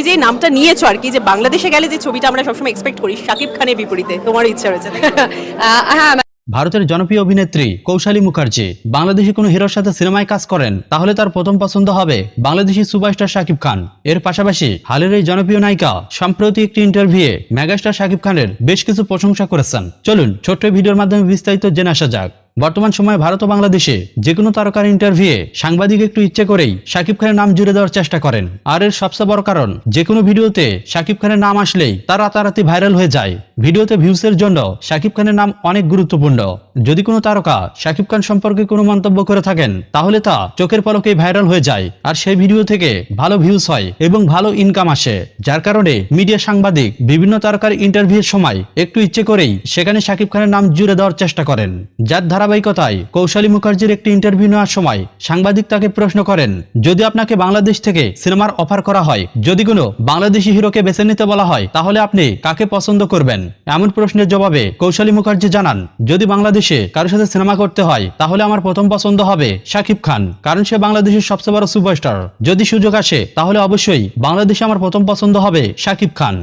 যে নামটা নিয়েছো আর কি, যে বাংলাদেশে গেলে যে ছবিটা আমরা সবসময় এক্সপেক্ট করি শাকিব খানের বিপরীতে, তোমার ইচ্ছা রয়েছে নাকি? হ্যাঁ, ভারতের জনপ্রিয় অভিনেত্রী কৌশালী মুখার্জি বাংলাদেশি কোনো হিরোর সাথে সিনেমায় কাজ করেন তাহলে তার প্রথম পছন্দ হবে বাংলাদেশি সুপারস্টার শাকিব খান। এর পাশাপাশি হালের এই জনপ্রিয় নায়িকা সম্প্রতি একটি ইন্টারভিউয়ে মেগাস্টার শাকিব খানের বেশ কিছু প্রশংসা করেছেন। চলুন ছোট্ট ভিডিওর মাধ্যমে বিস্তারিত জেনে আসা যাক। বর্তমান সময়ে ভারত ও বাংলাদেশে যে কোনো তারকার ইন্টারভিউয়ে সাংবাদিক একটু ইচ্ছে করেই শাকিব খানের নাম জুড়ে দেওয়ার চেষ্টা করেন। আর এর সবচেয়ে বড় কারণ, যে কোনো ভিডিওতে শাকিব খানের নাম আসলেই তা রাতারাতি ভাইরাল হয়ে যায়। ভিডিওতে ভিউসের জন্য শাকিব খানের নাম অনেক গুরুত্বপূর্ণ। যদি কোনো তারকা শাকিব খান সম্পর্কে কোনো মন্তব্য করে থাকেন তাহলে তা চোখের পলকেই ভাইরাল হয়ে যায়, আর সেই ভিডিও থেকে ভালো ভিউজ হয় এবং ভালো ইনকাম আসে। যার কারণে মিডিয়া সাংবাদিক বিভিন্ন তারকার ইন্টারভিউয়ের সময় একটু ইচ্ছে করেই সেখানে শাকিব খানের নাম জুড়ে দেওয়ার চেষ্টা করেন। যার ধারাবাহিকতায় কৌশালী মুখার্জির একটি ইন্টারভিউ নেওয়ার সময় সাংবাদিক তাকে প্রশ্ন করেন, যদি আপনাকে বাংলাদেশ থেকে সিনেমার অফার করা হয়, যদি কোনো বাংলাদেশি হিরোকে বেছে নিতে বলা হয়, তাহলে আপনি কাকে পছন্দ করবেন? এমন প্রশ্নের জবাবে কৌশালী মুখার্জি জানান, যদি বাংলাদেশে কারোর সাথে সিনেমা করতে হয় তাহলে আমার প্রথম পছন্দ হবে শাকিব খান, কারণ সে বাংলাদেশের সবচেয়ে বড় সুপারস্টার। যদি সুযোগ আসে তাহলে অবশ্যই বাংলাদেশে আমার প্রথম পছন্দ হবে শাকিব খান।